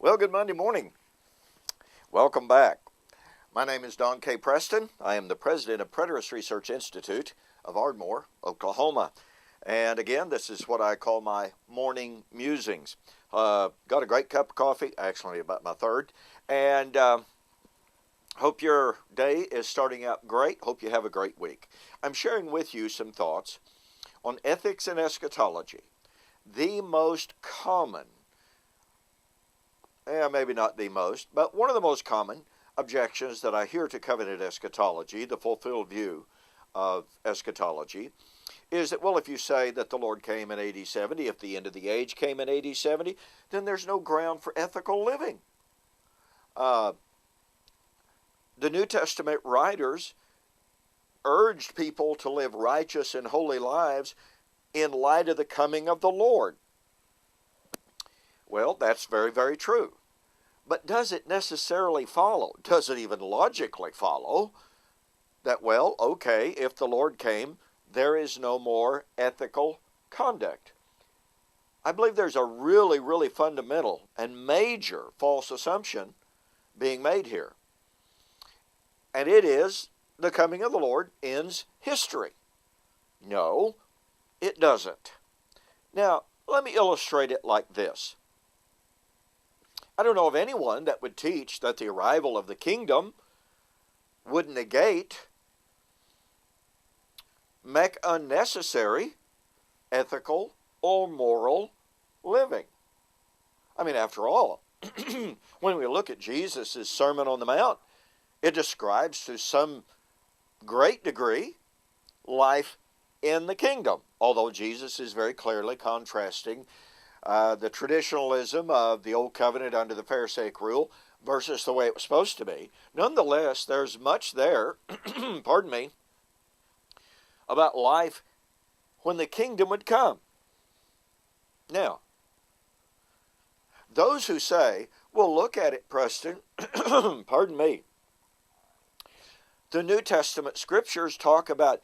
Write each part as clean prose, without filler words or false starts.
Well, good Monday morning. Welcome back. My name is Don K. Preston. I am the president of Preterist Research Institute of Ardmore, Oklahoma. And again, this is what I call my morning musings. Got a great cup of coffee, actually about my third, and hope your day is starting out great. Hope you have a great week. I'm sharing with you some thoughts on ethics and eschatology. The most common, maybe not the most, but one of the most common objections that I hear to covenant eschatology, the fulfilled view of eschatology, is that, well, if you say that the Lord came in AD 70, if the end of the age came in AD 70, then there's no ground for ethical living. The New Testament writers urged people to live righteous and holy lives in light of the coming of the Lord. Well, that's very, very true. But does it necessarily follow? Does it even logically follow that, well, okay, if the Lord came, there is no more ethical conduct? I believe there's a really, really fundamental and major false assumption being made here. And it is the coming of the Lord ends history. No, it doesn't. Now, let me illustrate it like this. I don't know of anyone that would teach that the arrival of the kingdom would negate, make unnecessary ethical or moral living. I mean, after all, when we look at Jesus' Sermon on the Mount, it describes to some great degree life in the kingdom, although Jesus is very clearly contrasting the traditionalism of the Old Covenant under the Pharisaic rule versus the way it was supposed to be. Nonetheless, there's much there, pardon me, about life when the kingdom would come. Now, those who say, well, look at it, Preston, pardon me, the New Testament scriptures talk about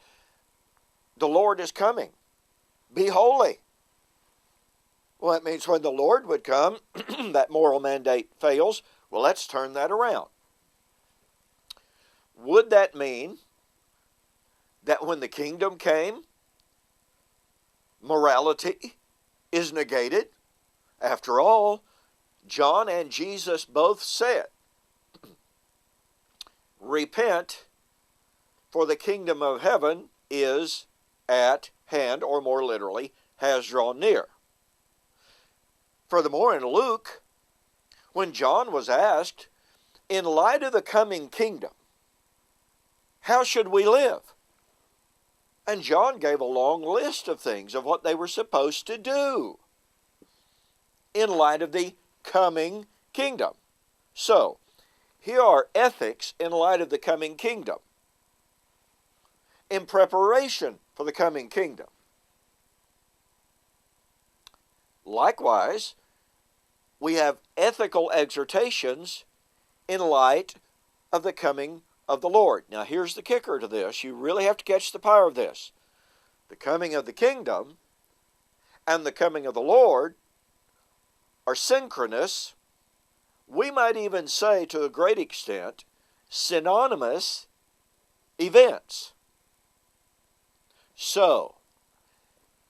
the Lord is coming. Be holy. Well, that means when the Lord would come, that moral mandate fails. Well, let's turn that around. Would that mean that when the kingdom came, morality is negated? After all, John and Jesus both said, repent, for the kingdom of heaven is at hand, or more literally, has drawn near. Furthermore, in Luke, when John was asked, in light of the coming kingdom, how should we live? And John gave a long list of things of what they were supposed to do in light of the coming kingdom. So, here are ethics in light of the coming kingdom, in preparation for the coming kingdom. Likewise, we have ethical exhortations in light of the coming of the Lord. Now, here's the kicker to this. You really have to catch the power of this. The coming of the kingdom and the coming of the Lord are synchronous. We might even say, to a great extent, synonymous events. So,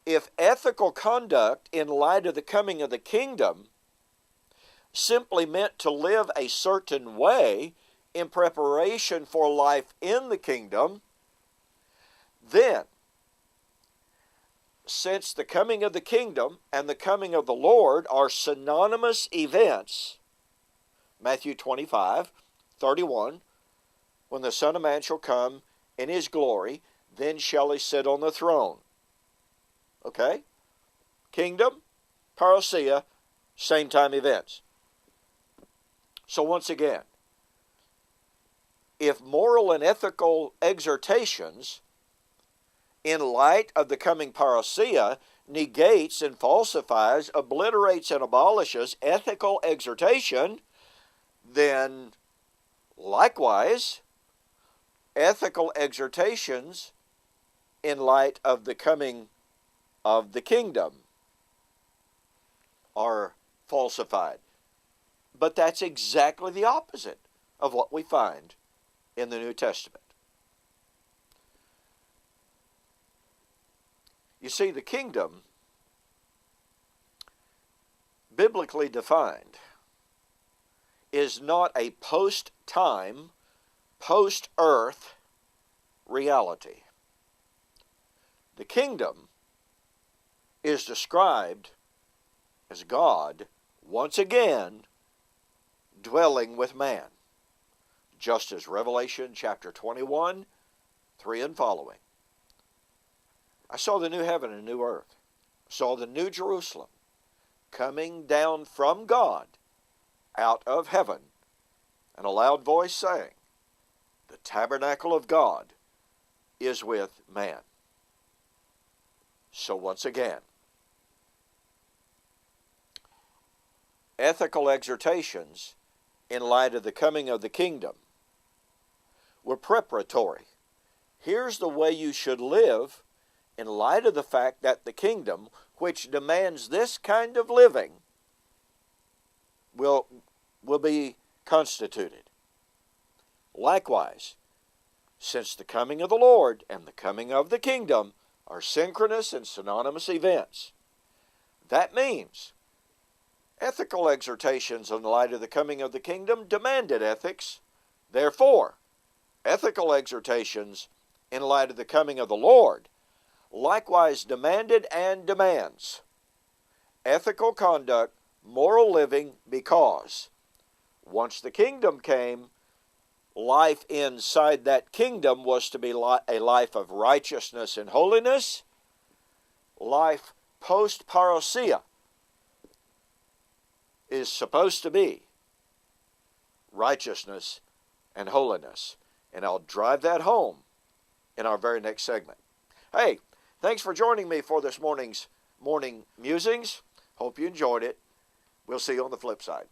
if ethical conduct in light of the coming of the kingdom simply meant to live a certain way in preparation for life in the kingdom, then, since the coming of the kingdom and the coming of the Lord are synonymous events, Matthew 25:31, when the Son of Man shall come in his glory, then shall he sit on the throne. Okay? Kingdom, parousia, same time events. So once again, if moral and ethical exhortations in light of the coming parousia negates and falsifies, obliterates and abolishes ethical exhortation, then likewise, ethical exhortations in light of the coming of the kingdom are falsified. But that's exactly the opposite of what we find in the New Testament. You see, the kingdom, biblically defined, is not a post-time, post-earth reality. The kingdom is described as God, once again, dwelling with man, just as Revelation chapter 21, 3 and following. I saw the new heaven and new earth, saw the new Jerusalem coming down from God out of heaven, and a loud voice saying, the tabernacle of God is with man. So once again, ethical exhortations in light of the coming of the kingdom were preparatory. Here's the way you should live in light of the fact that the kingdom, which demands this kind of living, will be constituted. Likewise, since the coming of the Lord and the coming of the kingdom are synchronous and synonymous events, that means ethical exhortations in light of the coming of the kingdom demanded ethics. Therefore, ethical exhortations in light of the coming of the Lord likewise demanded and demands ethical conduct, moral living, because once the kingdom came, life inside that kingdom was to be a life of righteousness and holiness. Life post-parousia is supposed to be righteousness and holiness. And I'll drive that home in our very next segment. Hey, thanks for joining me for this morning's morning musings. Hope you enjoyed it. We'll see you on the flip side.